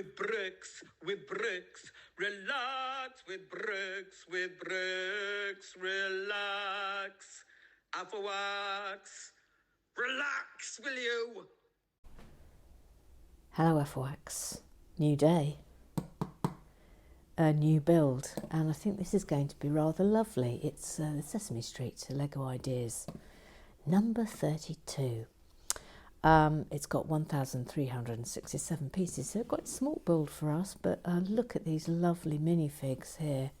with bricks, relax with bricks, relax. Alpha wax, relax, will you? Hello F-Wax, new day, a new build, and I think this is going to be rather lovely. It's the Sesame Street Lego Ideas, number 32. It's got 1,367 pieces, so quite a small build for us, but look at these lovely minifigs here.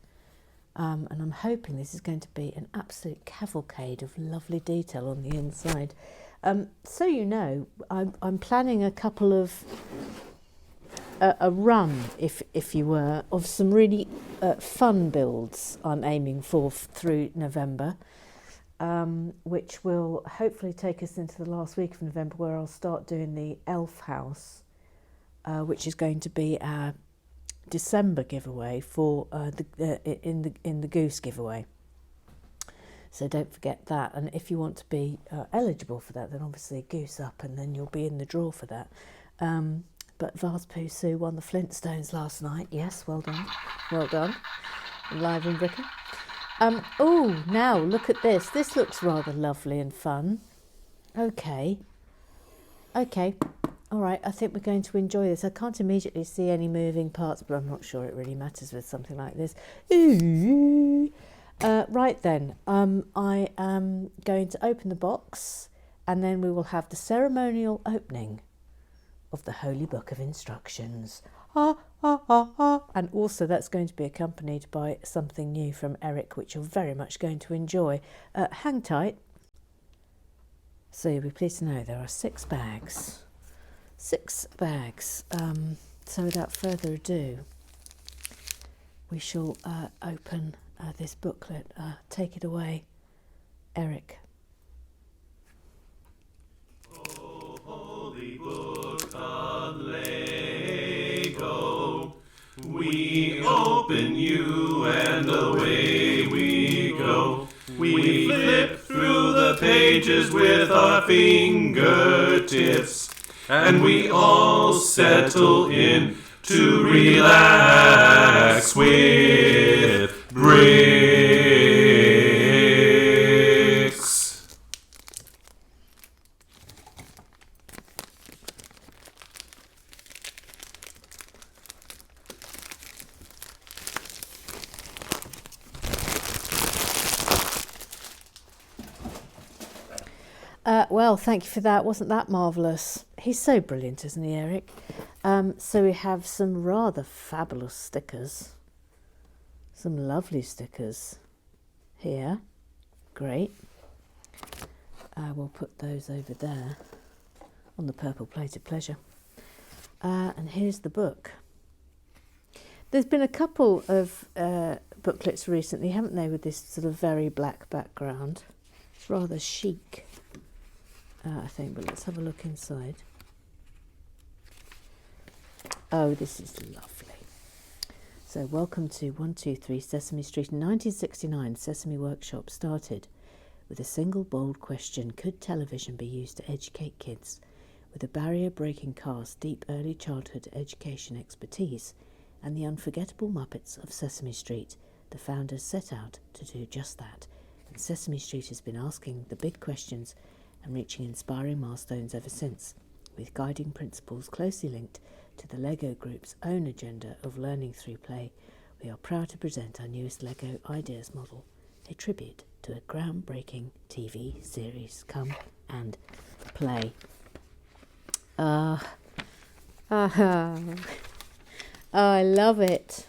And I'm hoping this is going to be an absolute cavalcade of lovely detail on the inside. So you know, I'm planning a couple of a run, if you were, of some really fun builds I'm aiming for through November, which will hopefully take us into the last week of November, where I'll start doing the Elf House, which is going to be our December giveaway for in the Goose giveaway. So don't forget that, and if you want to be eligible for that, then obviously goose up and then you'll be in the draw for that. But Vase Poo Sue won the Flintstones last night. Yes, well done, live in Britain. Oh, now look at this. This looks rather lovely and fun. Okay, all right, I think we're going to enjoy this. I can't immediately see any moving parts, but I'm not sure it really matters with something like this. Ooh. Right then, I am going to open the box, and then we will have the ceremonial opening of the Holy Book of Instructions. And also that's going to be accompanied by something new from Eric, which you're very much going to enjoy. Hang tight. So you'll be pleased to know there are 6 bags. 6 bags. So without further ado, we shall open this booklet. Take it away, Eric. Oh, Holy Book of Lego, we open you and away we go. We flip through the pages with our fingertips, and we all settle in to relax with bricks. Well, thank you for that. Wasn't that marvellous? He's so brilliant, isn't he, Eric? So we have some rather fabulous stickers. Some lovely stickers here. Great. We'll put those over there on the purple plated pleasure. And here's the book. There's been a couple of booklets recently, haven't they, with this sort of very black background. It's rather chic, I think, but let's have a look inside. Oh, this is lovely. So welcome to 123 Sesame Street. In 1969, Sesame Workshop started with a single bold question: could television be used to educate kids? With a barrier-breaking cast, deep early childhood education expertise, and the unforgettable Muppets of Sesame Street, the founders set out to do just that. And Sesame Street has been asking the big questions and reaching inspiring milestones ever since, with guiding principles closely linked to the Lego Group's own agenda of learning through play. We are proud to present our newest Lego Ideas model, a tribute to a groundbreaking TV series. Come and play. Oh, I love it.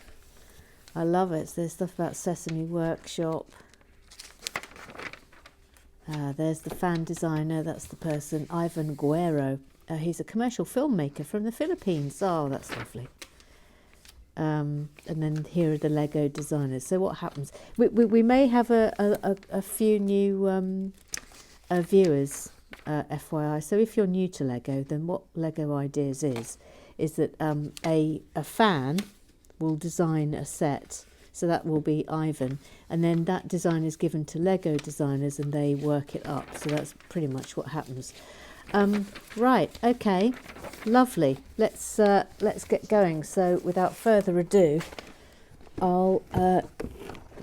I love it. So there's stuff about Sesame Workshop. There's the fan designer. That's the person, Ivan Guerrero. He's a commercial filmmaker from the Philippines. Oh, that's lovely. And then here are the Lego designers. So what happens? We may have a few new viewers, FYI. So if you're new to Lego, then what Lego Ideas is that a fan will design a set. So that will be Ivan, and then that design is given to Lego designers and they work it up. So that's pretty much what happens. Right, okay. lovely. Let's get going. So without further ado, I'll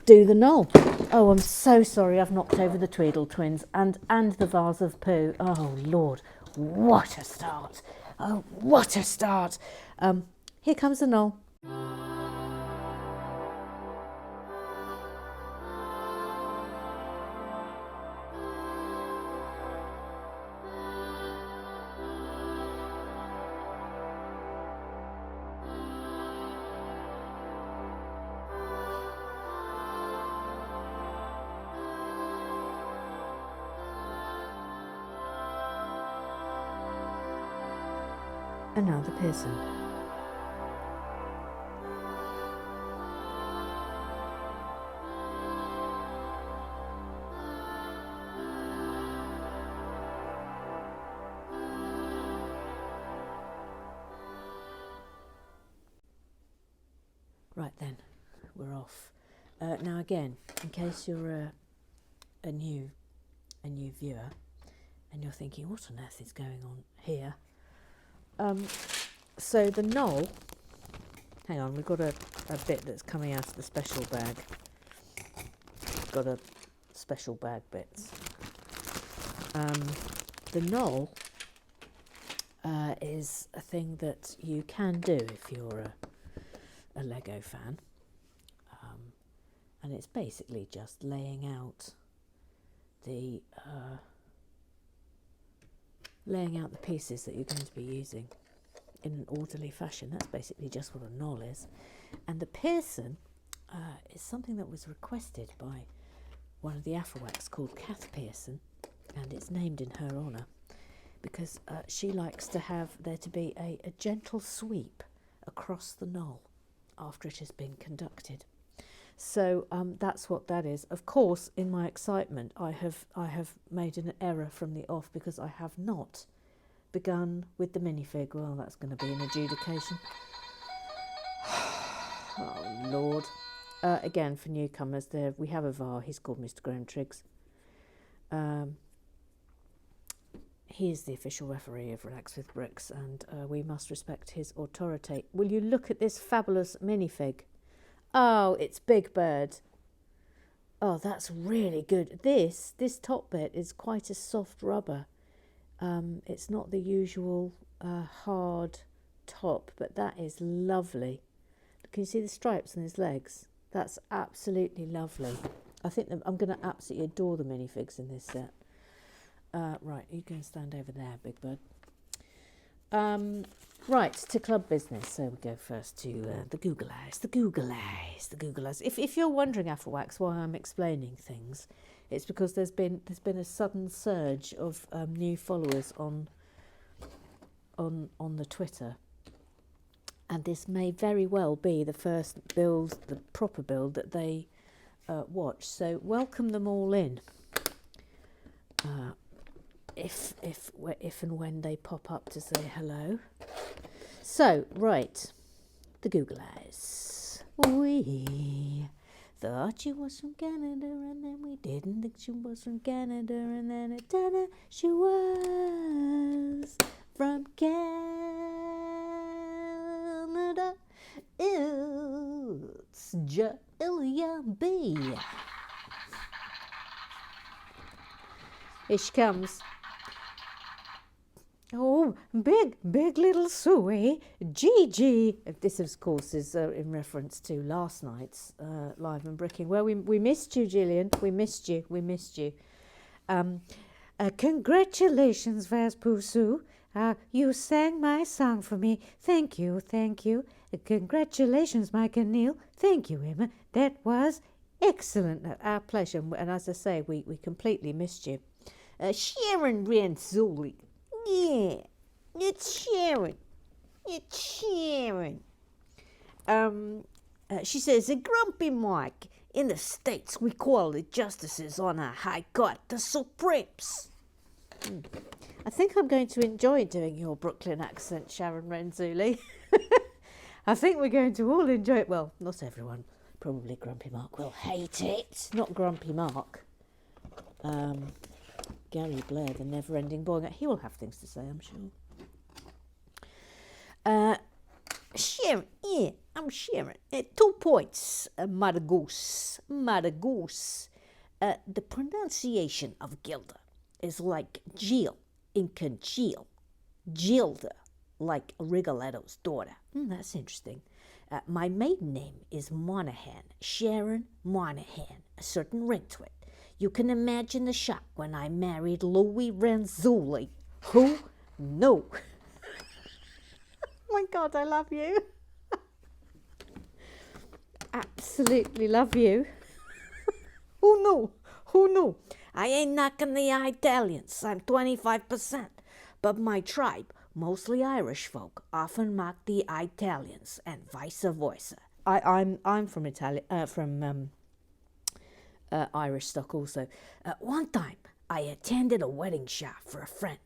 do the knoll. Oh, I'm so sorry I've knocked over the Tweedle twins and the vase of poo. Oh Lord, what a start. Oh, what a start. Here comes the knoll. And now the Pearson. Right then, we're off. Now again, in case you're a new viewer and you're thinking, what on earth is going on here? So the knoll, hang on, we've got a bit that's coming out of the special bag. Got a special bag bits. The knoll is a thing that you can do if you're a Lego fan. And it's basically just laying out the pieces that you're going to be using in an orderly fashion. That's basically just what a knoll is. And the Pearson is something that was requested by one of the Afrowacs called Kath Pearson, and it's named in her honour because she likes to have there to be a gentle sweep across the knoll after it has been conducted. So that's what that is. Of course, in my excitement, I have made an error from the off because I have not begun with the minifig. Well, that's going to be an adjudication. Oh Lord! Again, for newcomers, there we have a VAR. He's called Mr. Graham Triggs. He is the official referee of Relax with Bricks, and we must respect his authority. Will you look at this fabulous minifig? Oh, it's Big Bird. Oh, that's really good. This top bit is quite a soft rubber. It's not the usual hard top, but that is lovely. Can you see the stripes on his legs? That's absolutely lovely. I think I'm going to absolutely adore the minifigs in this set. Right, you can stand over there, Big Bird. Right, to club business. So we go first to the Google Eyes, the Google Eyes, the Google Eyes. If you're wondering, Afrowax, why I'm explaining things, it's because there's been a sudden surge of new followers on the Twitter, and this may very well be the first build, the proper build that they watch. So welcome them all in. If and when they pop up to say hello. So, right, the Google Eyes. We thought she was from Canada, and then we didn't think she was from Canada, and then it turned out she was from Canada. It's Julia B. Here she comes. Oh, big little Suey, Gigi. This, of course, is in reference to last night's live and bricking. Well, we missed you, Gillian. We missed you. Congratulations, Vaspusu. You sang my song for me. Thank you. Congratulations, Mike and Neil. Thank you, Emma. That was excellent. Our pleasure. And as I say, we completely missed you. Sharon Ranzuli. Yeah, it's Sharon. She says, a grumpy Mike. In the States, we call the justices on our high court the Supremes. I think I'm going to enjoy doing your Brooklyn accent, Sharon Renzulli. I think we're going to all enjoy it. Well, not everyone. Probably Grumpy Mark will hate it. Not Grumpy Mark. Gary Blair, the never-ending boy. He will have things to say, I'm sure. Sharon, yeah, I'm Sharon. 2 points, Margoose. The pronunciation of Gilda is like Jill in congeal. Gilda, like Rigoletto's daughter. That's interesting. My maiden name is Monahan, Sharon Monahan, a certain ring to it. You can imagine the shock when I married Louis Renzulli. Who? No. Oh my God, I love you. Absolutely love you. Who knew? Who knew? I ain't knocking the Italians. I'm 25%. But my tribe, mostly Irish folk, often mock the Italians and vice versa. I'm from Irish stock also. One time, I attended a wedding shop for a friend.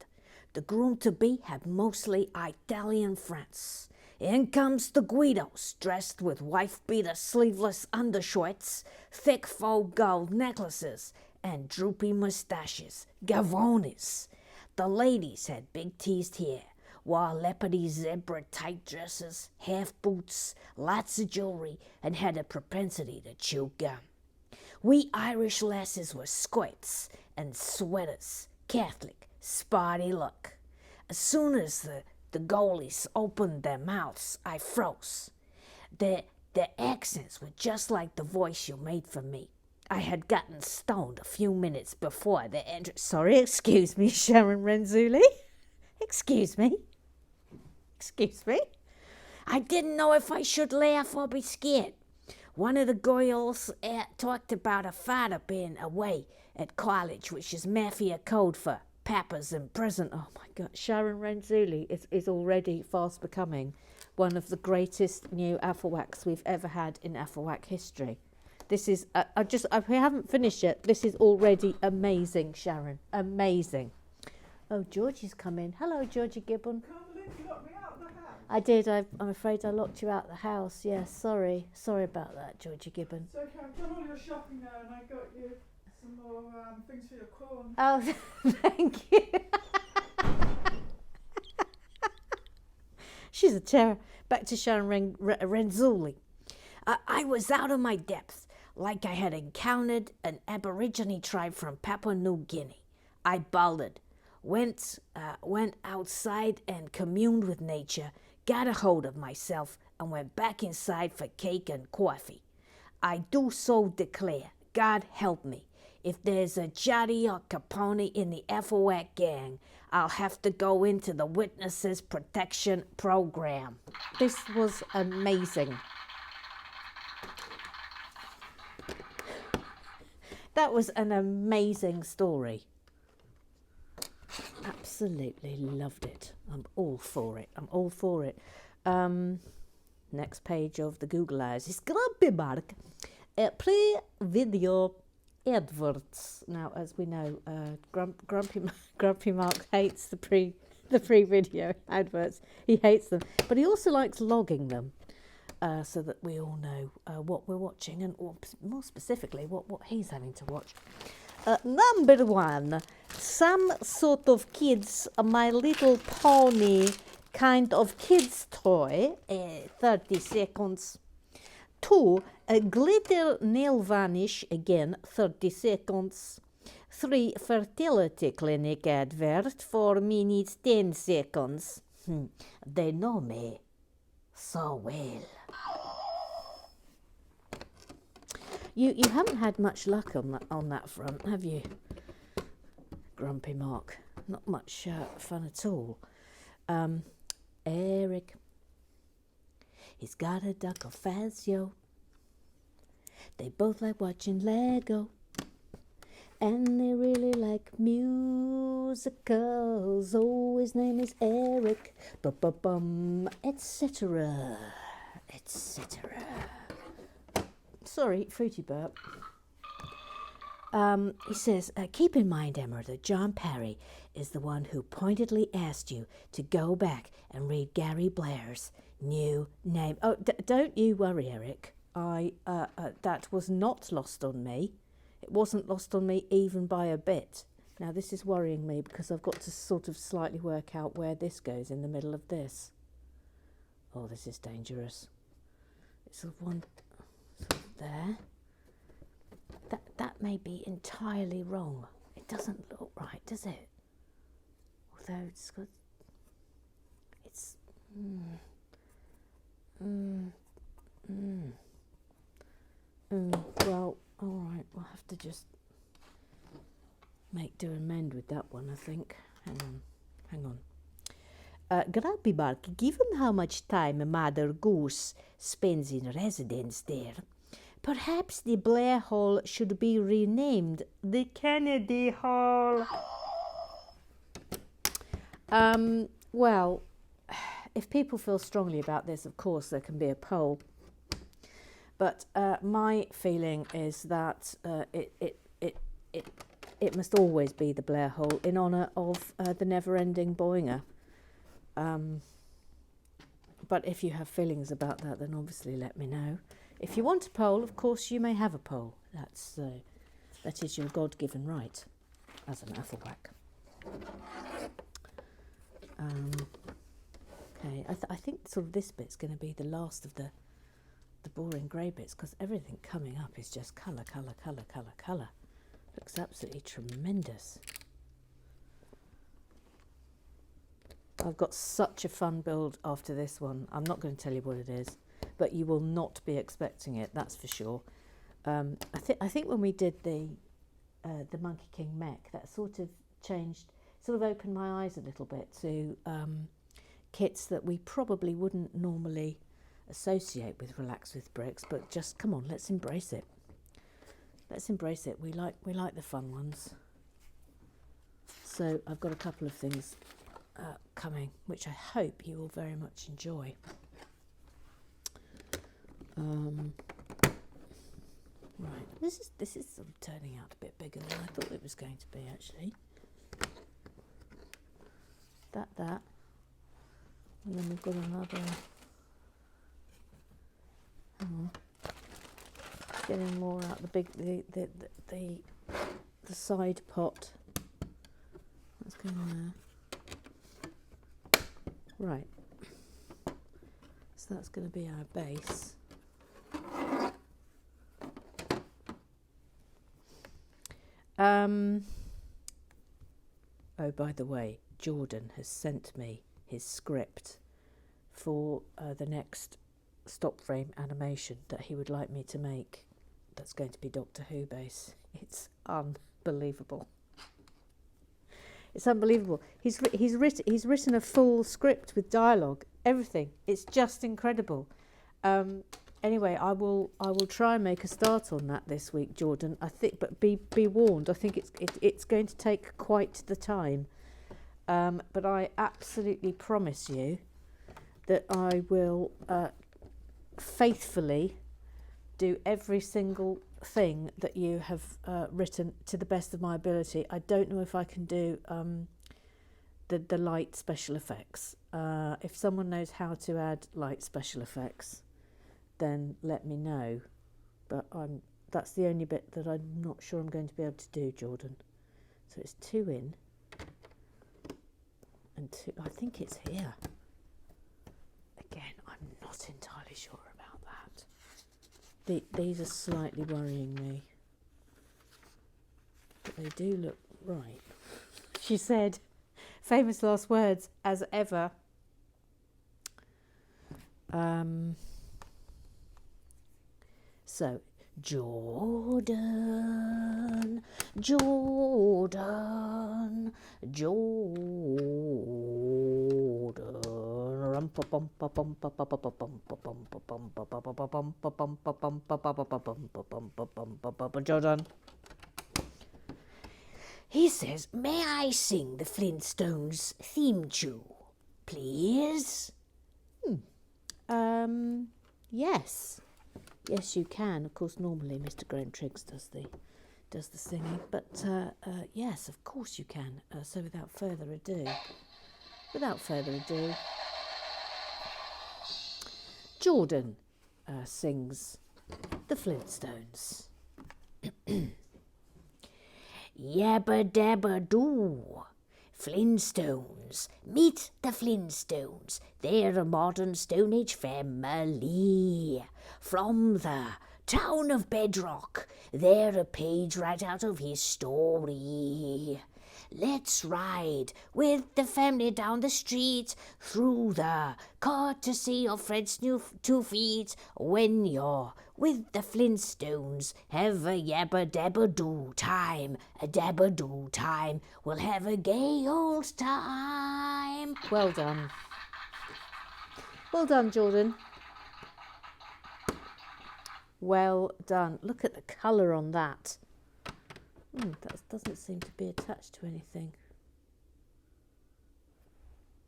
The groom-to-be had mostly Italian friends. In comes the Guidos, dressed with wife-beater sleeveless undershorts, thick faux gold necklaces, and droopy mustaches, gavones. The ladies had big teased hair, wore leopardy zebra tight dresses, half boots, lots of jewelry, and had a propensity to chew gum. We Irish lasses were skirts and sweaters, Catholic, sporty look. As soon as the goalies opened their mouths, I froze. Their accents were just like the voice you made for me. I had gotten stoned a few minutes before the entrance. Sorry, excuse me, Sharon Renzulli. Excuse me. I didn't know if I should laugh or be scared. One of the girls talked about her father being away at college, which is mafia code for Papa's in prison. Oh my God, Sharon Renzulli is already fast becoming one of the greatest new Affelwacks we've ever had in Affelwack history. This is, we haven't finished yet. This is already amazing, Sharon. Amazing. Oh, Georgie's come in. Hello, Georgie Gibbon. Can't believe you locked me out of the house. I did. I'm afraid I locked you out of the house. Yes, sorry. Sorry about that, Georgie Gibbon. It's okay, I've done all your shopping now and I got you some more things for your corn. Oh, thank you. She's a terror. Back to Sharon Renzulli. I was out of my depth, like I had encountered an Aborigine tribe from Papua New Guinea. I bolted, went outside and communed with nature, got a hold of myself, and went back inside for cake and coffee. I do so declare, God help me, if there's a Jotty or Capone in the Affelwack gang, I'll have to go into the Witnesses Protection Program. This was amazing. That was an amazing story. Absolutely loved it. I'm all for it. Next page of the Google Eyes is Grumpy Mark. Play video adverts. Now, as we know, Grumpy Mark hates the pre-video adverts. He hates them, but he also likes logging them. So that we all know what we're watching and more specifically what he's having to watch. Number 1, some sort of kids, My Little Pony kind of kids toy, 30 seconds. 2, a glitter nail varnish, again 30 seconds. 3, fertility clinic advert, 4 minutes 10 seconds. They know me so well. You haven't had much luck on that front, have you, Grumpy Mark? Not much fun at all. Eric, he's got a duck of Fazio. They both like watching Lego, and they really like musicals. Oh, his name is Eric, etc., etc. Sorry, fruity burp. He says, keep in mind, Emma, that John Parry is the one who pointedly asked you to go back and read Gary Blair's new name. Oh, don't you worry, Eric. That was not lost on me. It wasn't lost on me even by a bit. Now, this is worrying me because I've got to sort of slightly work out where this goes in the middle of this. Oh, this is dangerous. It's sort of one sort of there. That may be entirely wrong. It doesn't look right, does it? Although it's got... It's... Well, all right, we'll have to just make do and mend with that one, I think. Hang on. Grumpy Bark, given how much time Mother Goose spends in residence there, perhaps the Blair Hall should be renamed the Kennedy Hall. Well, if people feel strongly about this, of course, there can be a poll. But my feeling is that it must always be the Blair Hole in honour of the never-ending Boinger. But if you have feelings about that, then obviously let me know. If you want a poll, of course, you may have a poll. That is your God-given right as an Athelwack. Okay, I think sort of this bit's going to be the last of the boring grey bits, because everything coming up is just colour, colour, colour, colour, colour. Looks absolutely tremendous. I've got such a fun build after this one. I'm not going to tell you what it is, but you will not be expecting it, that's for sure. I think when we did the Monkey King mech, that sort of changed, sort of opened my eyes a little bit to kits that we probably wouldn't normally associate with Relax with Bricks, but just come on, let's embrace it. Let's embrace it. We like the fun ones. So I've got a couple of things coming, which I hope you will very much enjoy. Right, this is sort of turning out a bit bigger than I thought it was going to be, actually. That, and then we've got another. Getting more out the big the side pot. That's going there. Right. So that's going to be our base. Oh, by the way, Jordan has sent me his script for the next stop frame animation that he would like me to make. That's going to be Doctor Who base. It's unbelievable. It's unbelievable. He's written a full script with dialogue, everything. It's just incredible. Anyway, I will try and make a start on that this week, Jordan. I think, but be warned. I think it's going to take quite the time. But I absolutely promise you that I will faithfully do every single thing that you have written to the best of my ability. I don't know if I can do the light special effects. If someone knows how to add light special effects, then let me know. But that's the only bit that I'm not sure I'm going to be able to do, Jordan. So it's 2 in and 2. I think it's here. Again, I'm not entirely sure about that. These are slightly worrying me, but they do look right. She said, famous last words as ever. So, Jordan, Jordan, Jordan. He says, may I sing the Flintstones theme tune, please? Yes. Yes, you can. Of course, normally Mr. Graham Triggs does the singing, but yes, of course you can. So without further ado, Jordan sings the Flintstones. Yabba dabba doo, Flintstones. Meet the Flintstones. They're a modern Stone Age family. From the town of Bedrock. They're a page right out of history. Let's ride with the family down the street through the courtesy of Fred's new 2 feet. When you're with the Flintstones, have a yabba-dabba-doo time. A dabba-doo time. We'll have a gay old time. Well done. Well done, Jordan. Well done. Look at the colour on that. That doesn't seem to be attached to anything.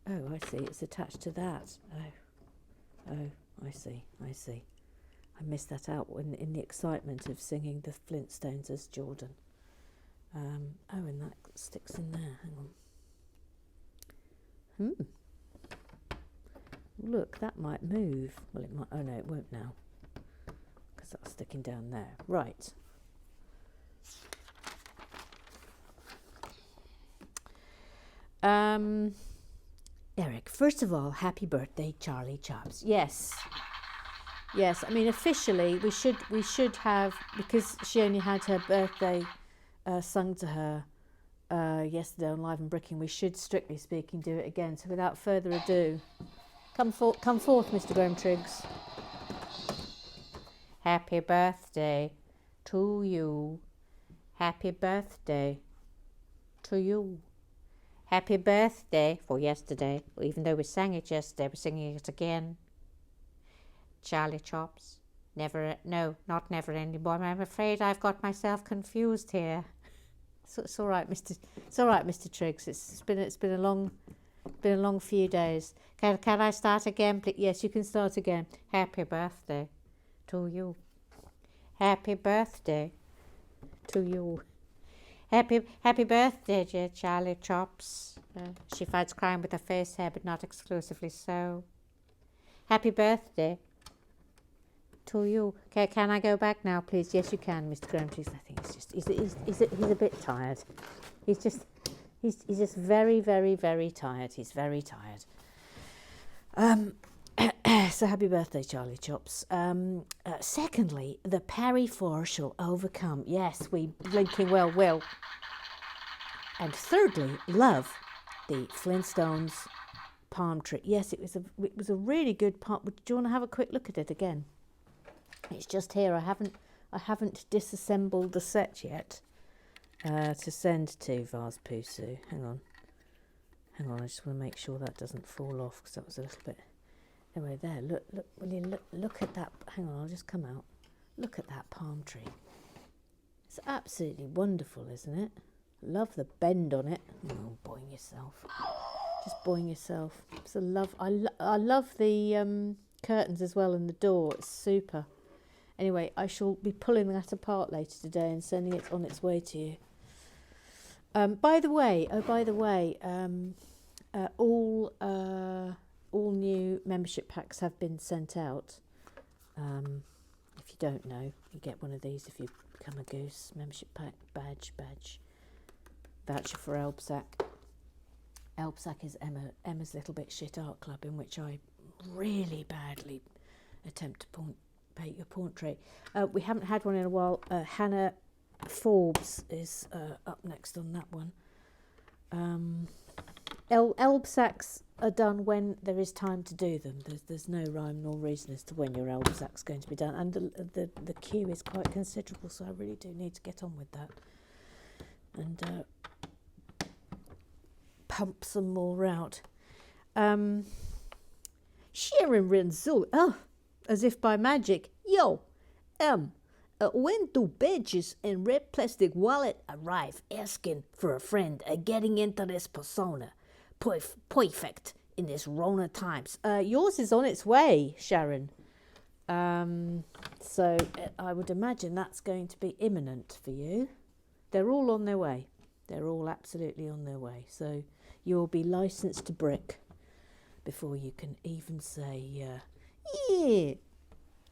Oh, I see. It's attached to that. Oh, I see. I missed that out in the excitement of singing the Flintstones as Jordan. And that sticks in there. Hang on. Look, that might move. Well, it might. Oh no, it won't now, because that's sticking down there. Right. Eric, first of all, happy birthday, Charlie Chops. Yes. I mean, officially, we should have, because she only had her birthday sung to her yesterday on Live and Bricking. We should, strictly speaking, do it again. So, without further ado, come forth, Mr. Graham Triggs. Happy birthday to you. Happy birthday to you. Happy birthday for yesterday. Even though we sang it yesterday, we're singing it again. Charlie Chops. Not never anymore. I'm afraid I've got myself confused here. It's all right, Mr. Triggs. It's been a long few days. Can I start again, please? Yes, you can start again. Happy birthday to you. Happy birthday to you. Happy birthday, dear Charlie Chops. She fights crime with her face hair, but not exclusively so. Happy birthday to you. Okay, can I go back now, please? Yes, you can, Mr. Graham Triggs. I think he's a bit tired. He's just very, very, very tired. He's very tired. So happy birthday, Charlie Chops. Secondly, the Parry 4 shall overcome. Yes, we blinking well will. And thirdly, love the Flintstones palm tree. Yes, it was a really good palm. Do you want to have a quick look at it again? It's just here. I haven't disassembled the set yet to send to Vase Pusu. Hang on. I just want to make sure that doesn't fall off, because that was a little bit. Anyway, there. Look at that. Hang on, I'll just come out. Look at that palm tree. It's absolutely wonderful, isn't it? Love the bend on it. Oh, boing yourself. Just boing yourself. It's a love. I love the curtains as well, and the door. It's super. Anyway, I shall be pulling that apart later today and sending it on its way to you. By the way, all new membership packs have been sent out. If you don't know, you get one of these if you become a goose. Membership pack, badge, voucher for Elbsack. Elbsack is Emma's Little Bit Shit Art Club, in which I really badly attempt to paint your portrait. We haven't had one in a while. Hannah Forbes is up next on that one. Elbsacks are done when there is time to do them. There's no rhyme nor reason as to when your Elbsack's going to be done, and the queue is quite considerable, so I really do need to get on with that and pump some more out. Sharon Renzul, as if by magic. Yo, when two badges and red plastic wallet arrive asking for a friend, getting into this persona. Perfect in this Rona times. Yours is on its way, Sharon. So I would imagine that's going to be imminent for you. They're all on their way. They're all absolutely on their way. So you'll be licensed to brick before you can even say, yeah,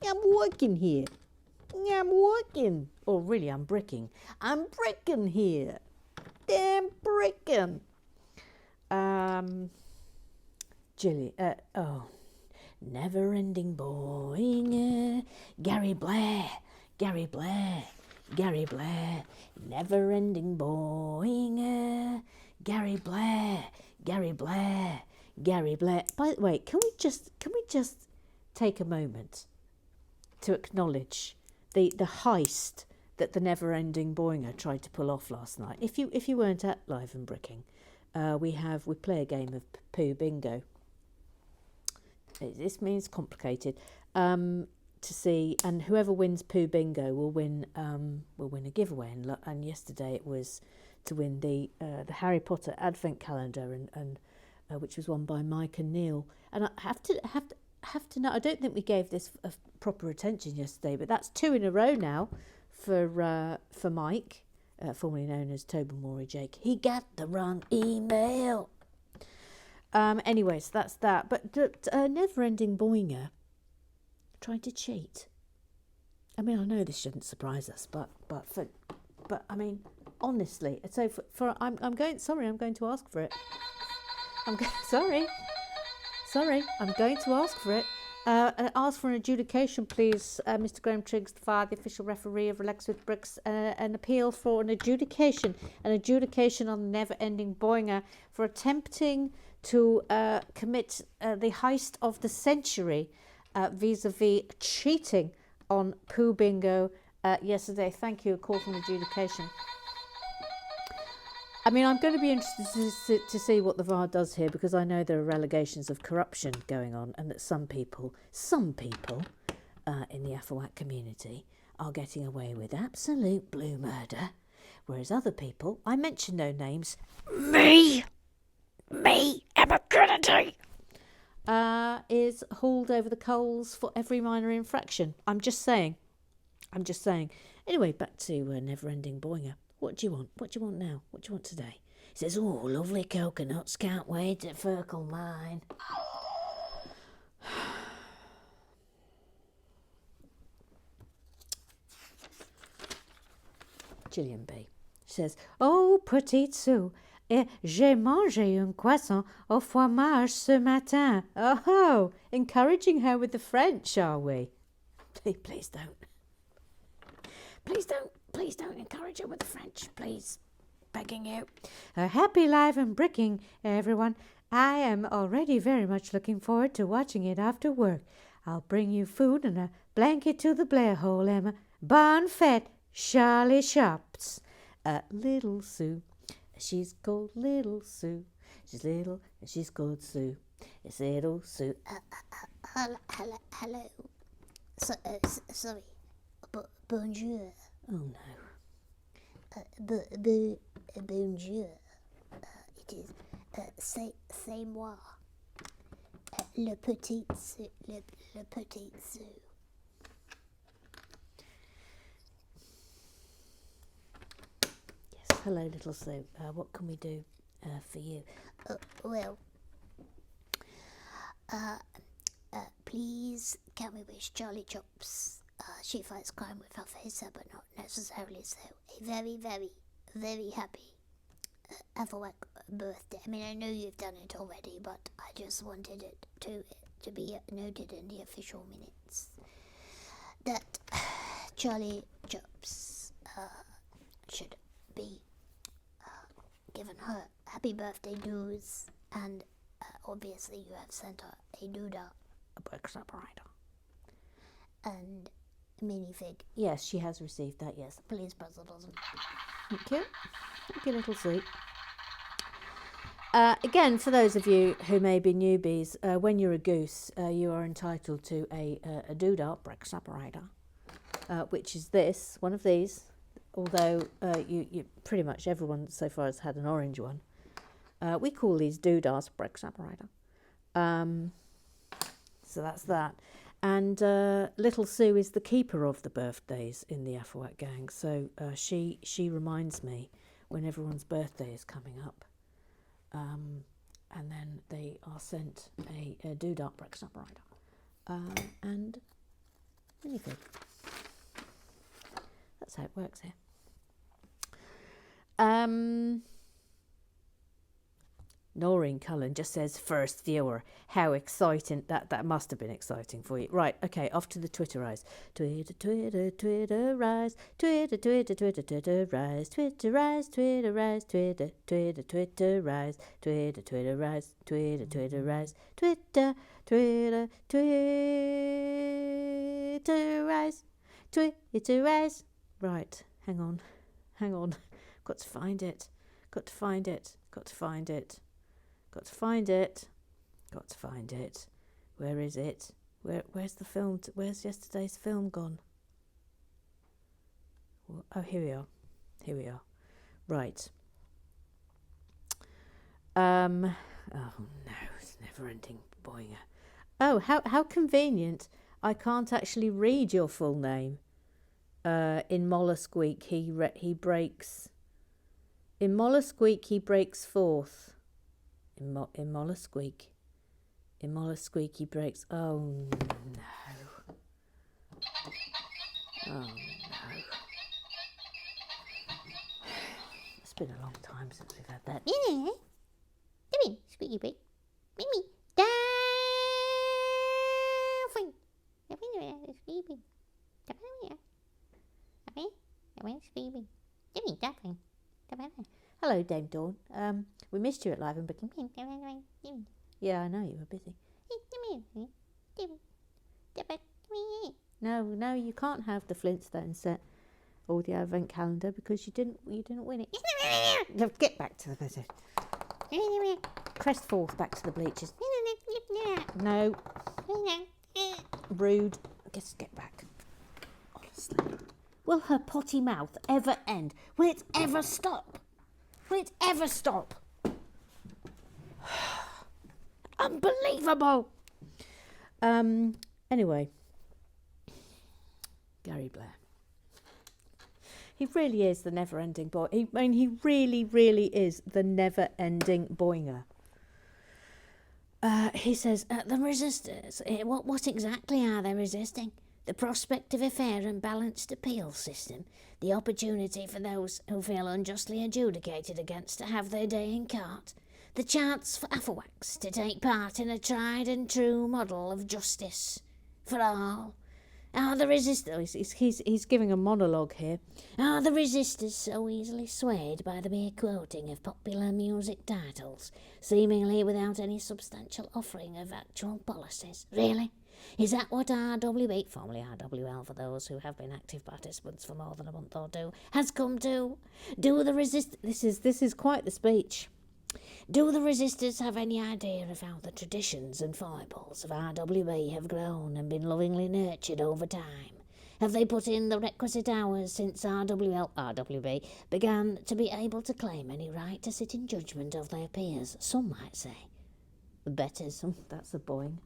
I'm working here. I'm working. Or really, I'm bricking. I'm bricking here. Damn bricking. Gilly, never-ending boing, Gary Blair, Gary Blair, Gary Blair, never-ending boing, Gary Blair, Gary Blair, Gary Blair. By the way, can we just take a moment to acknowledge the heist that the never-ending boinger tried to pull off last night? If you weren't at Live and Bricking, we play a game of poo bingo. This means complicated. To see, and whoever wins poo bingo will win a giveaway. And yesterday it was to win the Harry Potter Advent calendar, and which was won by Mike and Neil. And I have to know. I don't think we gave this proper attention yesterday, but that's 2 in a row now for Mike, formerly known as Tobermory Jake. He got the wrong email. Anyway, so that's that. But never-ending boinger trying to cheat. I mean, I know this shouldn't surprise us, but I mean, honestly, so I'm going to ask for it. Sorry, I'm going to ask for it. Ask for an adjudication, please, Mr. Graham Triggs, the official referee of Relax with Bricks, an appeal for an adjudication on the never-ending boinger for attempting to commit the heist of the century vis-a-vis cheating on poo bingo yesterday. Thank you. A call for an adjudication. I mean, I'm going to be interested to see what the VAR does here, because I know there are allegations of corruption going on, and that some people in the Afawak community are getting away with absolute blue murder, whereas other people, I mention no names, me, Emma Kennedy, is hauled over the coals for every minor infraction. I'm just saying. Anyway, back to never-ending boinger. What do you want? What do you want now? What do you want today? He says, oh, lovely coconuts. Can't wait to circle mine. Gillian B says, oh, petite Sue, j'ai mangé un croissant au fromage ce matin. Oh, encouraging her with the French, are we? Please don't. Please don't encourage her with the French, please. Begging you. Happy Live and Bricking, everyone. I am already very much looking forward to watching it after work. I'll bring you food and a blanket to the Blair hole, Emma. Bon fête, Charlie Shops. Little Sue. She's called Little Sue. She's little and she's called Sue. It's Little Sue. Hello. Sorry. Bonjour. Oh, no. Bonjour. It is c'est moi. Le petit Sue. Le petit Sue. Yes, hello, Little Sue. What can we do for you? Please, can we wish Charlie Chops she fights crime with her face, but not necessarily so. A very, very, very happy Afawak birthday. I mean, I know you've done it already, but I just wanted it to be noted in the official minutes that Charlie Chops should be given her happy birthday news, and obviously you have sent her a doodah, A book separator. and minifig. Yes, she has received that, yes. Please press the button. Thank you. Thank you, Little Sue. Again, for those of you who may be newbies, when you're a goose, you are entitled to a doodah, brick separator, which is this, one of these, although you pretty much everyone so far has had an orange one. We call these doodahs brick separator. So that's that. And Little Sue is the keeper of the birthdays in the Afawak gang, so she reminds me when everyone's birthday is coming up. And then they are sent a doodah brick separator and anything. That's how it works here. Noreen Cullen just says, first viewer. How exciting. That must have been exciting for you. Right, okay, off to the Twitterize. Twitter, Twitter, Twitterize. Twitter, Twitter, Twitter, Twitterize. Twitterize, Twitterize, Twitter, Twitter, Twitterize. Twitter, Twitterize, Twitter, Twitterize. Twitter, Twitter, Twitterize. Twitterize. Right, hang on. Got to find it. Got to find it. Where is it? Where's the film? Where's yesterday's film gone? Oh, here we are. Right. Oh no, it's never-ending boinger. Oh, how convenient! I can't actually read your full name. In Mollusqueak, he breaks. In Mollusqueak, he breaks forth. In Mollusqueak, he breaks. Oh no! Oh no! It's been a long time since we've had that. Come in, squeaky pig. Mimi, dancing. Squeaky pig. Hello, Dame Dawn. We missed you at Live and Booking. Yeah, I know you were busy. No, you can't have the Flintstone set or the Advent calendar because you didn't win it. Get back to the visit. Crest forth back to the bleachers. No. Rude. Just get back. Honestly. Will her potty mouth ever end? Will it ever stop? Unbelievable. Anyway, Gary Blair. He really is the never-ending boy. He really is the never-ending boinger. He says, the resistors. What exactly are they resisting? The prospect of a fair and balanced appeal system, the opportunity for those who feel unjustly adjudicated against to have their day in court, the chance for Afferwax to take part in a tried and true model of justice for all. Are the resistors... He's giving a monologue here. Are the resistors so easily swayed by the mere quoting of popular music titles, seemingly without any substantial offering of actual policies? Really? Is that what RWB, formerly RWL for those who have been active participants for more than a month or two, has come to? Do the This is quite the speech. Do the resistors have any idea of how the traditions and foibles of RWB have grown and been lovingly nurtured over time? Have they put in the requisite hours since RWB began to be able to claim any right to sit in judgment of their peers, some might say? The betters, that's a boing.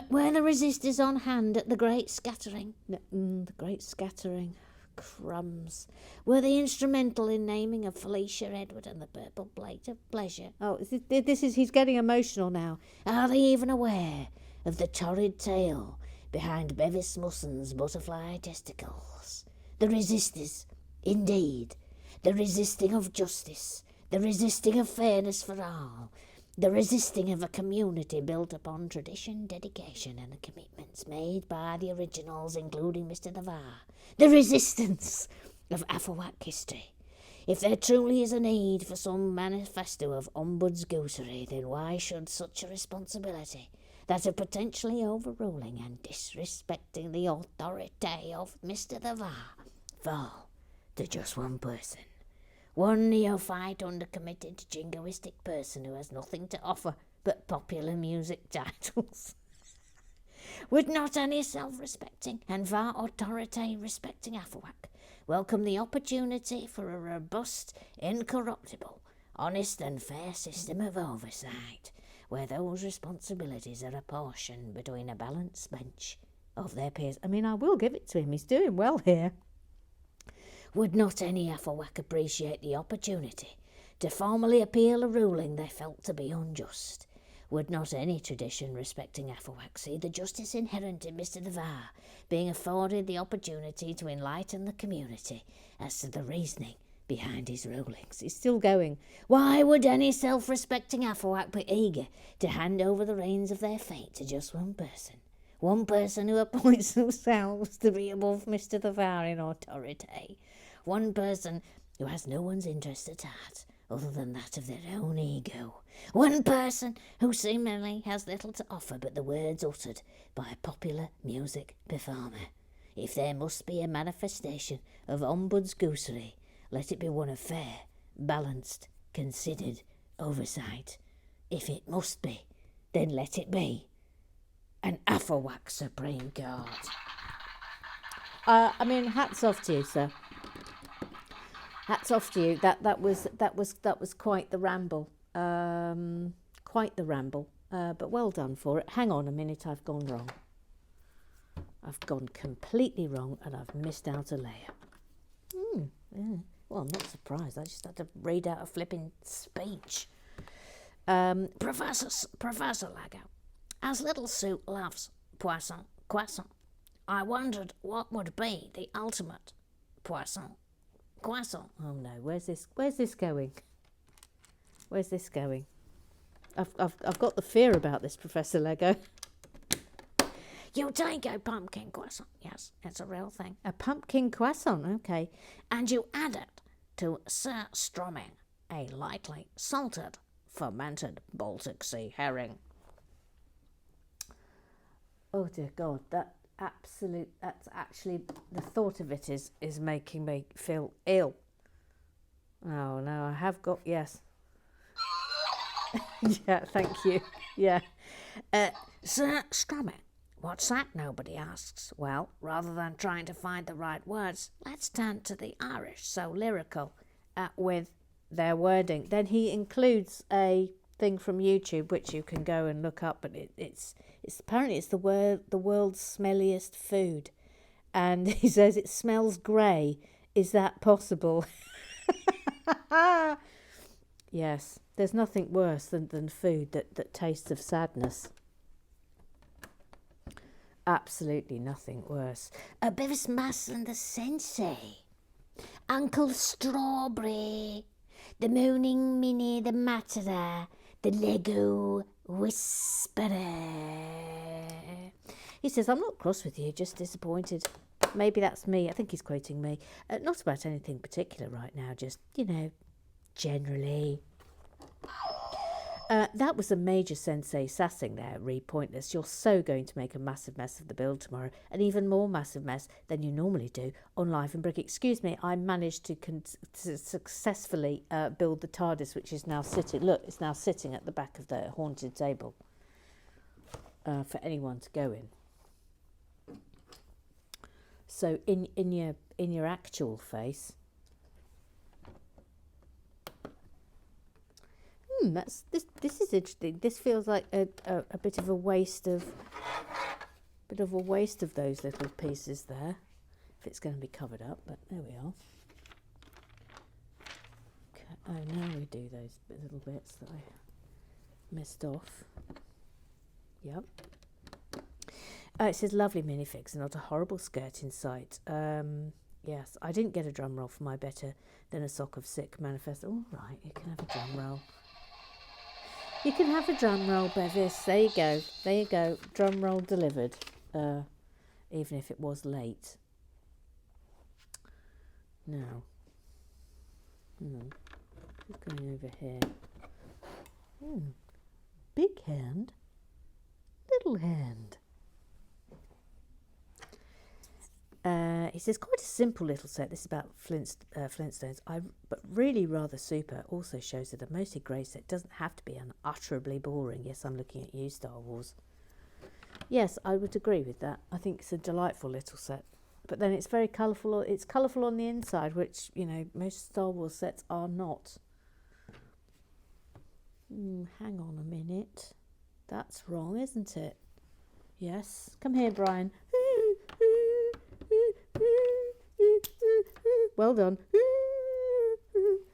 Were the resistors on hand at the Great Scattering? The Great Scattering. Crumbs. Were they instrumental in naming of Felicia Edward and the Purple Plate of Pleasure? Oh, he's getting emotional now. Are they even aware of the torrid tale behind Bevis Musson's butterfly testicles? The resistors, indeed. The resisting of justice. The resisting of fairness for all. The resisting of a community built upon tradition, dedication and the commitments made by the originals, including Mr. Navarre. The resistance of Afferwack history. If there truly is a need for some manifesto of ombuds goosery, then why should such a responsibility, that of potentially overruling and disrespecting the authority of Mr. Navarre, fall to just one person? One neophyte, undercommitted, jingoistic person who has nothing to offer but popular music titles. Would not any self-respecting and far authority-respecting Afferwack welcome the opportunity for a robust, incorruptible, honest and fair system of oversight, where those responsibilities are apportioned between a balanced bench of their peers? I mean, I will give it to him. He's doing well here. Would not any Afferwack appreciate the opportunity to formally appeal a ruling they felt to be unjust? Would not any tradition respecting Afferwack see the justice inherent in Mr. Navarre being afforded the opportunity to enlighten the community as to the reasoning behind his rollings. He's still going. Why would any self-respecting Afawak be eager to hand over the reins of their fate to just one person? One person who appoints themselves to be above Mr. the Vow in authority. One person who has no one's interest at heart other than that of their own ego. One person who seemingly has little to offer but the words uttered by a popular music performer. If there must be a manifestation of Ombud's goosery, let it be one of fair, balanced, considered oversight. If it must be, then let it be an Afawak Supreme Court. I mean, hats off to you, sir. Hats off to you. That was quite the ramble. Quite the ramble. But well done for it. Hang on a minute, I've gone wrong. I've gone completely wrong and I've missed out a layer. Yeah. Well, I'm not surprised. I just had to read out a flipping speech. Professor Lago, as Little Sue loves croissant, I wondered what would be the ultimate croissant. Oh no, where's this going? Where's this going? I've got the fear about this, Professor Lego. You take a pumpkin croissant, yes, it's a real thing, A pumpkin croissant, okay. and you add it to surströmming, a lightly salted, fermented Baltic Sea herring. Oh dear God, that's actually, the thought of it is making me feel ill. Oh no, I have got, yes. Yeah, thank you. Yeah. Surströmming. What's that, nobody asks. Well, rather than trying to find the right words, let's turn to the Irish, so lyrical, With their wording. Then he includes a thing from YouTube which you can go and look up, but it's apparently it's the world's smelliest food, and he says it smells grey. Is that possible? Yes, there's nothing worse than food that tastes of sadness. Absolutely nothing worse. a Beavis Mass and the Sensei, Uncle Strawberry, the Mooning Minnie, the Matterer, the Lego Whisperer. He says, I'm not cross with you, just disappointed. Maybe that's me. I think he's quoting me. Not about anything particular right now, just, generally. That was a major sensei sassing there, re Pointless. You're so going to make a massive mess of the build tomorrow, an even more massive mess than you normally do on Live and Brick. Excuse me, I managed to successfully build the TARDIS, which is now sitting. Look, it's now sitting at the back of the haunted table for anyone to go in. So in your actual face. This is interesting. This feels like a bit of a waste of those little pieces there. If it's going to be covered up, but there we are. Okay. Oh, now we do those little bits that I missed off. Yep. It says lovely minifigs and not a horrible skirt in sight. Yes, I didn't get a drum roll for my better than a sock of sick manifesto. All right, you can have a drum roll. You can have a drum roll, Bevis. There you go. There you go. Drum roll delivered. Even if it was late. Now. Who's going over here? Big hand. Little hand. He says, quite a simple little set. This is about Flintstones. But really rather super. Also shows that a mostly grey set doesn't have to be unutterably boring. Yes, I'm looking at you, Star Wars. Yes, I would agree with that. I think it's a delightful little set. But then it's very colourful. It's colourful on the inside, which, most Star Wars sets are not. Hang on a minute. That's wrong, isn't it? Yes. Come here, Brian. Well done.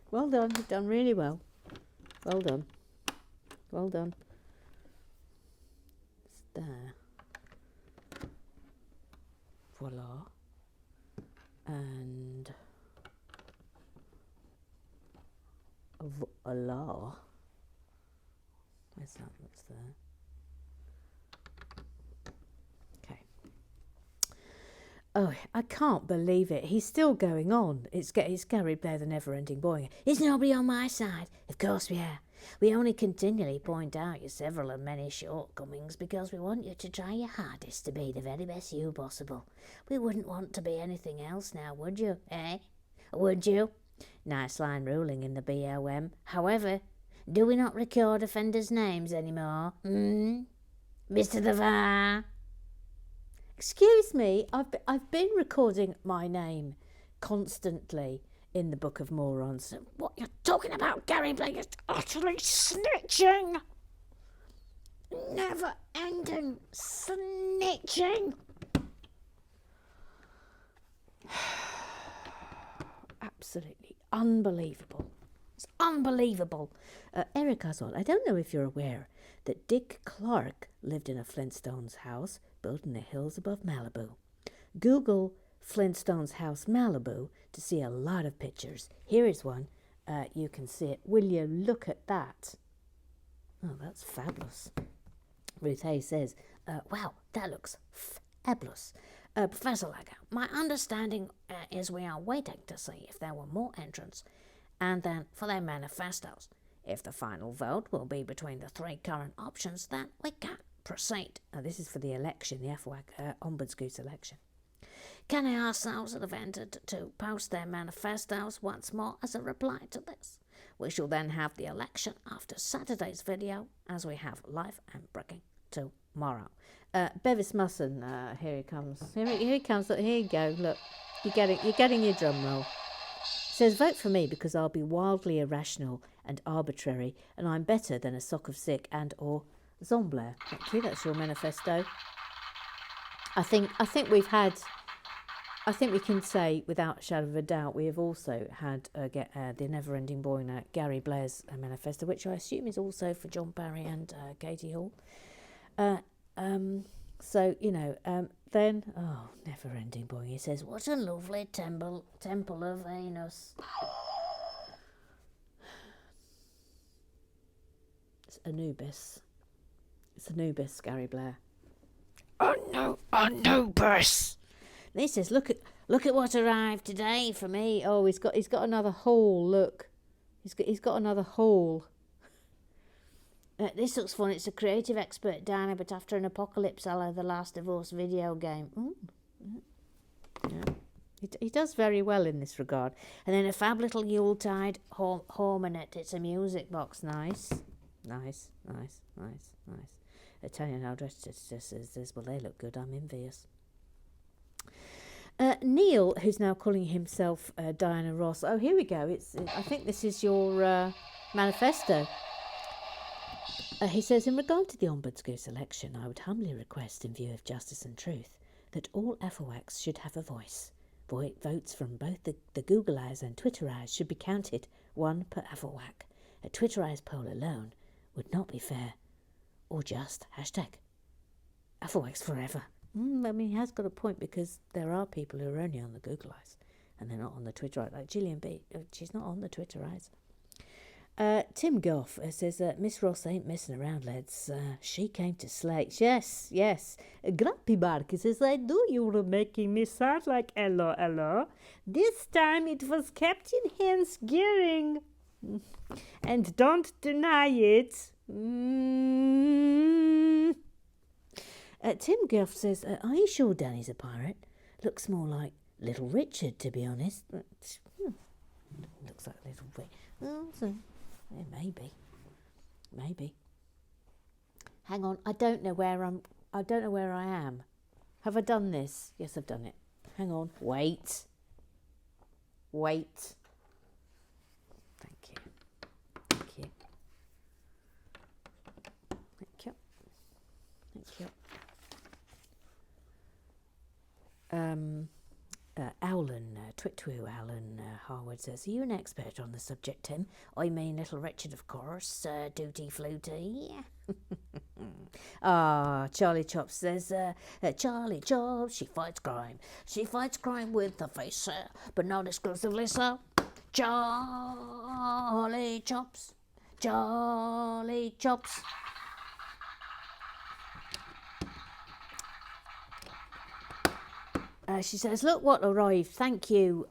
Well done. You've done really well. Well done. Well done. It's there. Voila. And Allah. Where's that? What's there? Okay. Oh, I can't believe it. He's still going on. It's Gary Blair, the never-ending boy. Is nobody on my side? Of course we are. We only continually point out your several and many shortcomings because we want you to try your hardest to be the very best you possible. We wouldn't want to be anything else now, would you, eh? Would you? Nice line ruling in the BOM. However, do we not record offenders' names anymore? Mr. Devar? Excuse me, I've been recording my name constantly in the Book of Morons. What you're talking about, Gary Blake, is utterly snitching. Never-ending snitching. Absolutely unbelievable. It's unbelievable. Eric Oswald, I don't know if you're aware that Dick Clark lived in a Flintstones house built in the hills above Malibu. Google Flintstones house Malibu to see a lot of pictures. Here is one. You can see it. Will you look at that? Oh, that's fabulous. Ruth Hayes says, wow, that looks fabulous. Professor Lager, my understanding is we are waiting to see if there were more entrants and then for their manifestos. If the final vote will be between the three current options, then we can proceed. This is for the election, the FWAC Ombudsgoose election. Can I ask those that have entered to post their manifestos once more as a reply to this? We shall then have the election after Saturday's video, as we have live and breaking tomorrow. Bevis Musson, here he comes. Here he comes. Look, here you go. Look, you're getting your drum roll. Says, vote for me because I'll be wildly irrational and arbitrary, and I'm better than a sock of sick and or Zombler. Thank you. That's your manifesto. I think we can say without a shadow of a doubt we have also had the never-ending boy now, Gary Blair's manifesto, which I assume is also for John Barry and Katie Hall. So, you know, then, oh, never-ending boy, he says, what a lovely temple of Venus. It's Anubis. It's Anubis, Gary Blair. Anubis. And he says, look at what arrived today for me. Oh, he's got another haul. Look, he's got another haul. This looks fun. It's a creative expert diner, but after an apocalypse, a la The Last of Us video game. Yeah. He does very well in this regard. And then a fab little Yuletide horminate. It's a music box. Nice. Italian how dressed this. Well, they look good. I'm envious. Neil, who's now calling himself Diana Ross. Oh, here we go. I think this is your manifesto. He says, in regard to the Ombudsgoose election, I would humbly request, in view of justice and truth, that all FOACs should have a voice. Votes from both the Google eyes and Twitter eyes should be counted, one per FOAC. A Twitter eyes poll alone would not be fair or just. #FOACs forever. I mean, he has got a point because there are people who are only on the Google eyes and they're not on the Twitter eyes. Like Gillian B, she's not on the Twitter eyes. Tim Goff says, Miss Ross ain't messing around, lads. She came to slay. Yes. Grumpy Bark says, I knew you were making me sound like hello. This time it was Captain Hans Gearing. And don't deny it. Tim Goff says, are you sure Danny's a pirate? Looks more like Little Richard, to be honest. Looks like Little Richard. Yeah, maybe. Hang on, I don't know where I am. Have I done this? Yes, I've done it. Hang on. Wait. Thank you. Owlin, Twitwoo Alan Harwood says, are you an expert on the subject, Tim? I mean, Little Richard, of course. Duty Fluty. Charlie Chops says, Charlie Chops, she fights crime. She fights crime with the face, but not exclusively so. Jolly chops, jolly chops. She says, look what arrived. Thank you,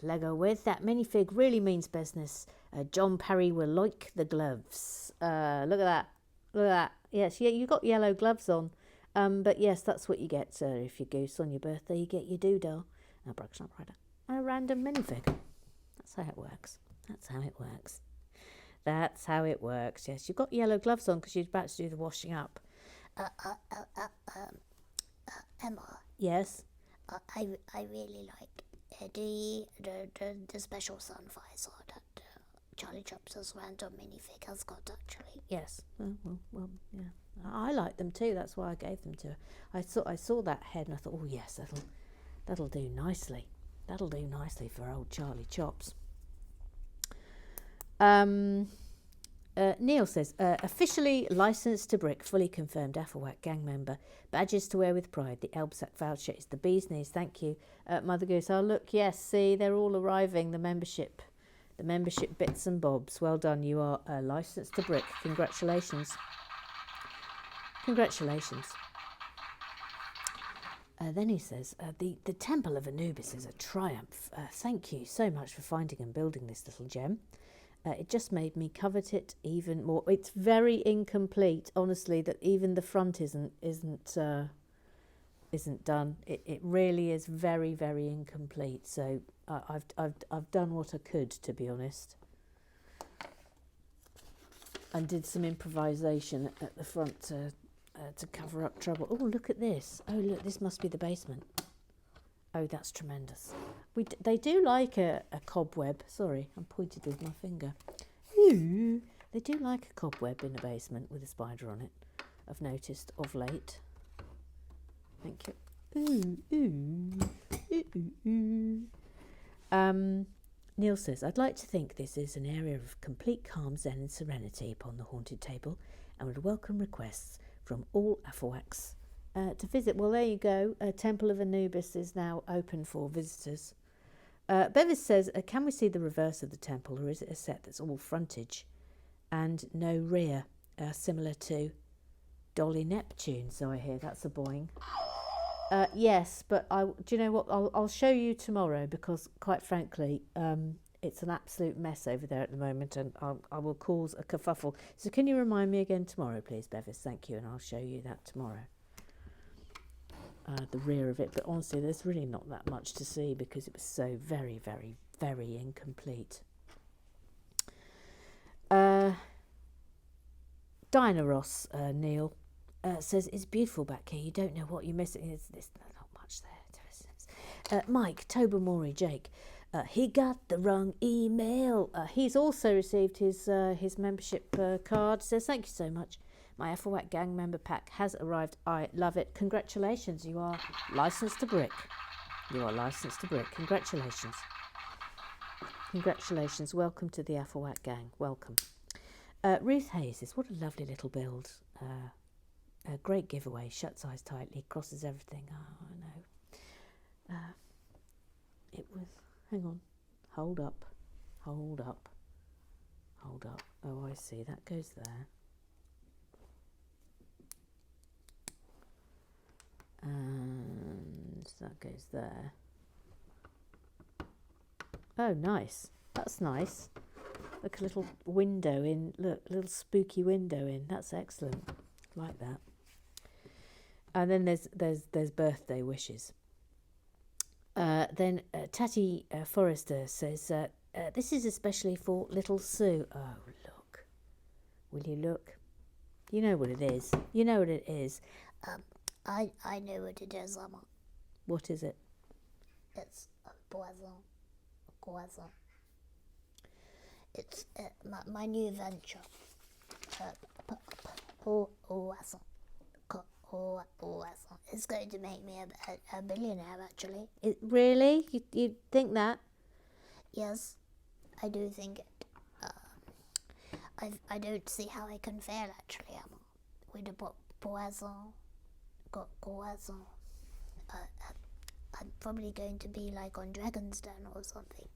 Lego with. That minifig really means business. John Parry will like the gloves. Look at that. Look at that. Yes, yeah, you got yellow gloves on. But yes, that's what you get if you goose on your birthday. You get your doodah. A random minifig. That's how it works. That's how it works. That's how it works. Yes, you've got yellow gloves on because you're about to do the washing up. Emma, Yes. I really like the special sunfire sword that Charlie Chops' random minifig has got, actually. Yes. Well, yeah. I like them too. That's why I gave them to her. I saw that head and I thought, oh yes, that'll do nicely. That'll do nicely for old Charlie Chops. Neil says, officially licensed to brick, fully confirmed Afflewack gang member. Badges to wear with pride. The Elbsack voucher is the bee's knees. Thank you, Mother Goose. Oh, look, yes, see, they're all arriving. The membership bits and bobs. Well done. You are licensed to brick. Congratulations. Congratulations. Then he says, the Temple of Anubis is a triumph. Thank you so much for finding and building this little gem. It just made me covet it even more. It's very incomplete, honestly, that even the front isn't done. It really is very, very incomplete. So I've done what I could, to be honest, and did some improvisation at the front to cover up trouble. Oh, look at this! Oh, look, this must be the basement. Oh, that's tremendous. They do like a cobweb. Sorry, I'm pointed with my finger. Ooh, they do like a cobweb in a basement with a spider on it. I've noticed of late. Thank you. Neil says, I'd like to think this is an area of complete calm, zen and serenity upon the haunted table and would welcome requests from all Afflewacks to visit. Well, there you go. Temple of Anubis is now open for visitors. Bevis says, can we see the reverse of the temple, or is it a set that's all frontage and no rear, similar to Dolly Neptune? So I hear that's a boing. Yes, but do you know what? I'll show you tomorrow because, quite frankly, it's an absolute mess over there at the moment, and I will cause a kerfuffle. So can you remind me again tomorrow, please, Bevis? Thank you, and I'll show you that tomorrow. The rear of it, but honestly there's really not that much to see because it was so very, very, very incomplete. Dinah Ross, Neil, says it's beautiful back here. You don't know what you're missing. There's not much there. Mike, Tobermory, Jake, he got the wrong email. He's also received his membership card. Says thank you so much. My Afflewack gang member pack has arrived. I love it. Congratulations. You are licensed to brick. You are licensed to brick. Congratulations. Congratulations. Welcome to the Afflewack gang. Welcome. Ruth Hayes says, what a lovely little build. A great giveaway. Shuts eyes tightly. Crosses everything. Oh, I know. It was... Hang on. Hold up. Hold up. Hold up. Oh, I see. That goes there. And that goes there. Oh, nice. That's nice. Look, a little window in. Look, a little spooky window in. That's excellent. Like that. And then there's birthday wishes. Then Tatty Forrester says, this is especially for little Sue. Oh, look. Will you look? You know what it is. You know what it is. I know what it is, Emma. What is it? It's a poison. It's my new venture. It's going to make me a billionaire, actually. Really? You think that? Yes, I do think it. I don't see how I can fail, actually, Emma. With the poison. I'm probably going to be like on Dragon's Den or something.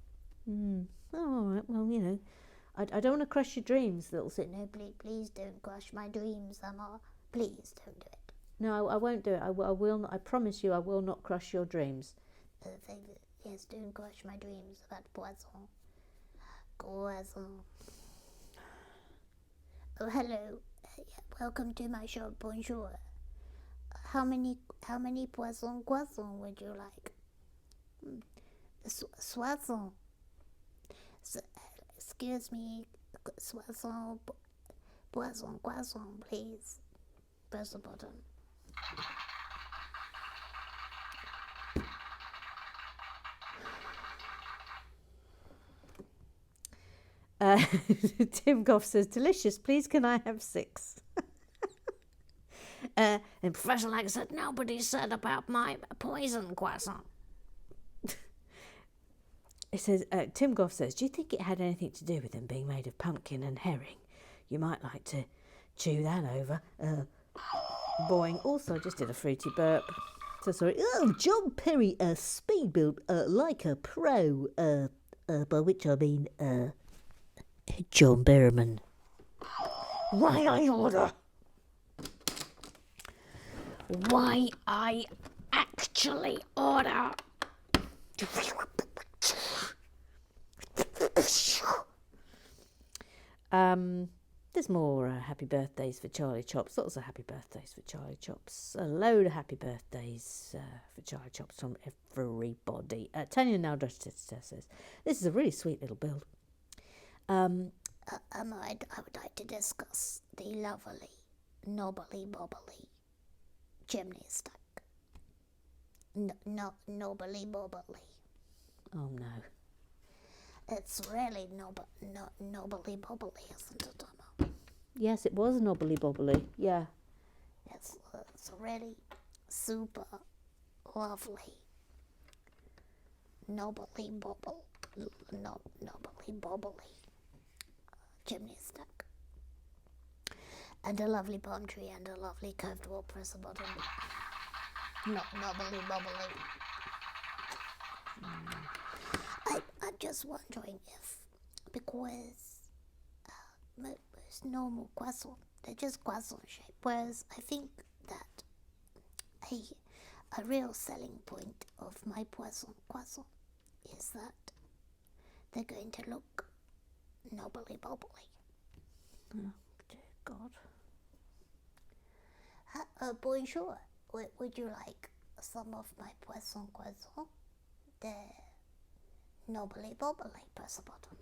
Oh, all right. Well, you know, I don't want to crush your dreams, little sit. No, please don't crush my dreams, Emma. Please don't do it. No, I won't do it. I will not. I promise you, I will not crush your dreams. Yes, don't crush my dreams about poisson. Poisson. Oh, hello. Welcome to my shop. Bonjour. How many poisson croissant would you like? Soissons. Excuse me. Soissons. Poisson croissant, please. Press the button. Tim Goff says, delicious, please can I have 6? And Professor Lag said, nobody said about my poison croissant. It says, Tim Goff says, do you think it had anything to do with them being made of pumpkin and herring? You might like to chew that over. Boing. Also, I just did a fruity burp. So sorry. Oh, John Perry, speed build like a pro. By which I mean, John Berriman. Why I order? Why I actually order? There's more happy birthdays for Charlie Chops. Lots of happy birthdays for Charlie Chops. A load of happy birthdays for Charlie Chops from everybody. Tanya Naldresta says, this is a really sweet little build. I would like to discuss the lovely, knobbly bobbly chimney stack. Knobbly bobbly. Oh no. It's really knobbly bobbly, isn't it, Emma? Yes, it was knobbly bobbly. Yeah. It's really super lovely. Knobbly bobbly chimney stack. And a lovely palm tree and a lovely curved wall. Press the button. Knobbly bobbly. I'm just wondering if, because most normal croissant, they're just croissant shape, whereas I think that a real selling point of my croissant is that they're going to look knobbly bobbly. Oh, dear God. Bonjour. Would you like some of my poisson croissant? They're knobbly bobbly. Press the button.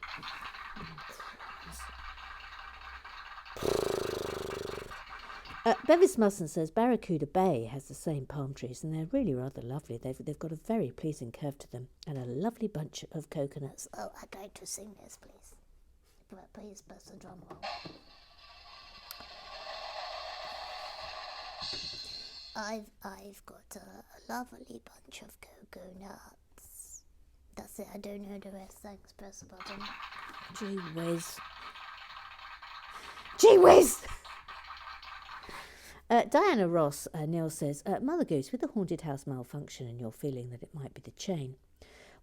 Bevis Musson says Barracuda Bay has the same palm trees and they're really rather lovely. They've got a very pleasing curve to them and a lovely bunch of coconuts. Oh, I'd like to sing this, please. Please press the drum roll. I've got a lovely bunch of coconuts. That's it, I don't know the rest. Thanks, press the button. Gee whiz. Gee whiz! Diana Ross, Neil says, Mother Goose, with the haunted house malfunction and you're feeling that it might be the chain,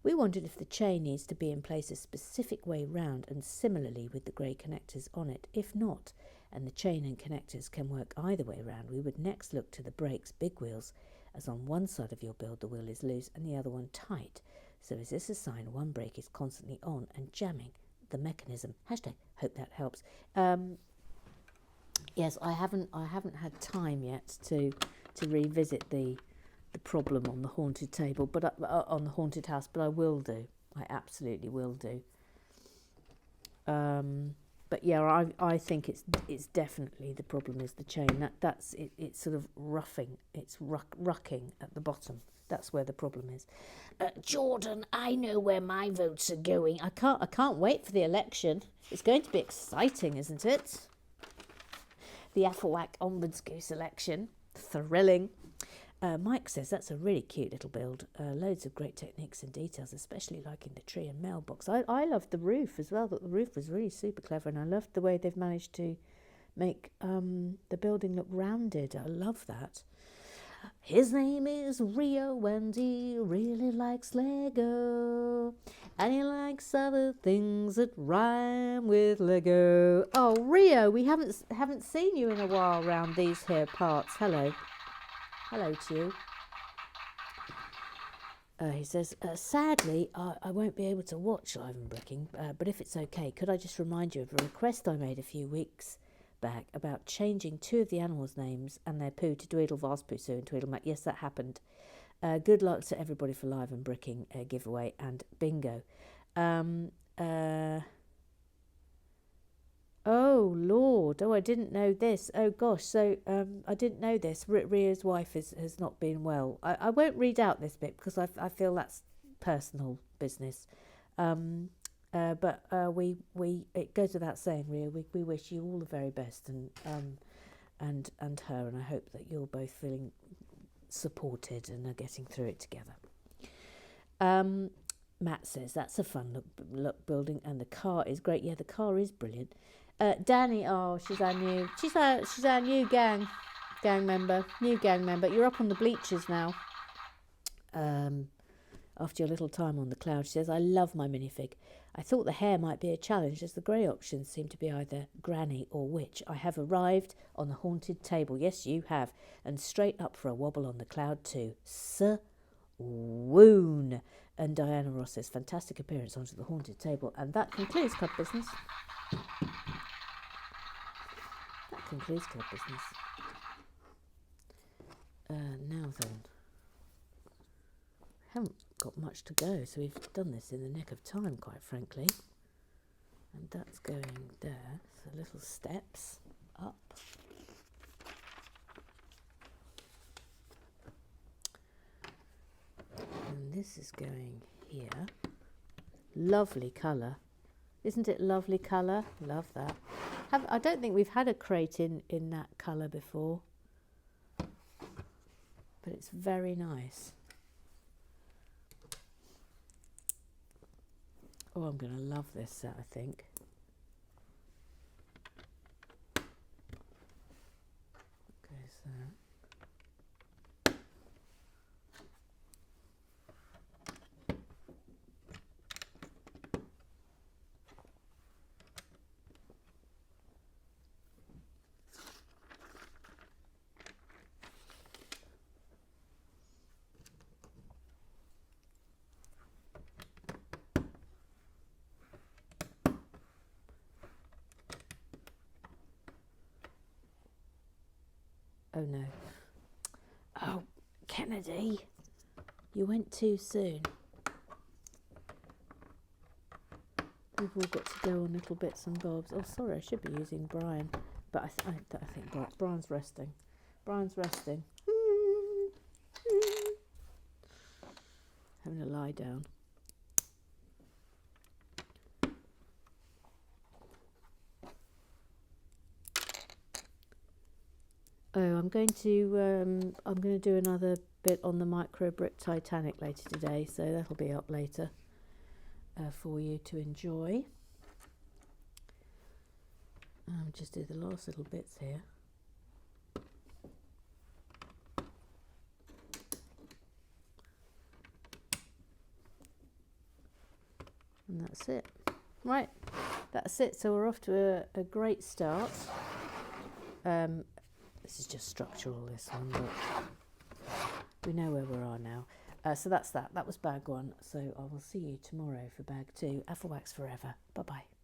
we wondered if the chain needs to be in place a specific way round and similarly with the grey connectors on it. If not, and the chain and connectors can work either way round, we would next look to the brakes, big wheels, as on one side of your build the wheel is loose and the other one tight. So is this a sign one brake is constantly on and jamming the mechanism? Hashtag hope that helps. Yes, I haven't had time yet to revisit the problem on the haunted table, but on the haunted house. But I will do. I absolutely will do. But yeah, I think it's definitely the problem is the chain. That's it. It's sort of roughing. It's rucking at the bottom. That's where the problem is. Jordan, I know where my votes are going. I can't wait for the election. It's going to be exciting, isn't it? The Afflewack Ombuds Goose election. Thrilling. Mike says that's a really cute little build. Loads of great techniques and details, especially liking the tree and mailbox. I loved the roof as well. The roof was really super clever, and I loved the way they've managed to make the building look rounded. I love that. His name is Rio and he really likes Lego. and he likes other things that rhyme with Lego. Oh, Rio, we haven't seen you in a while round these here parts. Hello. Hello to you. He says, sadly, I won't be able to watch Live and Bricking, but if it's okay, could I just remind you of a request I made a few weeks back about changing 2 of the animals' names and their poo to Dweedle Varspusu and Tweedlemac. Yes, that happened. Good luck to everybody for Live and Bricking giveaway and bingo. Oh, Lord. Oh, I didn't know this. Oh, gosh. So I didn't know this. Ria's wife has not been well. I won't read out this bit because I feel that's personal business. But it goes without saying, Ria, we wish you all the very best and her, and I hope that you're both feeling supported and are getting through it together. Matt says that's a fun look building, and the car is great. Yeah, the car is brilliant. Danny, oh, she's our new gang member. You're up on the bleachers now. After your little time on the cloud, she says, I love my minifig. I thought the hair might be a challenge as the grey options seem to be either granny or witch. I have arrived on the haunted table. Yes, you have. And straight up for a wobble on the cloud too. Swoon. And Diana Ross says, fantastic appearance onto the haunted table. And that concludes Club Business. Now then. Haven't got much to go, so we've done this in the nick of time, quite frankly. And that's going there, so little steps up. And this is going here. Lovely colour. Isn't it lovely colour? Love that. I don't think we've had a crate in that colour before. But it's very nice. Oh, I'm going to love this set, I think. Okay, so... Oh no. Oh, Kennedy, you went too soon. We've all got to go on little bits and bobs. Oh, sorry, I should be using Brian, but I think Brian's resting. Having a lie down. Oh, I'm going to do another bit on the micro brick Titanic later today, so that'll be up later for you to enjoy. Just do the last little bits here. And that's it. Right, that's it. So we're off to a great start. This is just structural, this one, but we know where we are now. So that's that. That was bag 1. So I will see you tomorrow for bag 2. Afflewax forever. Bye-bye.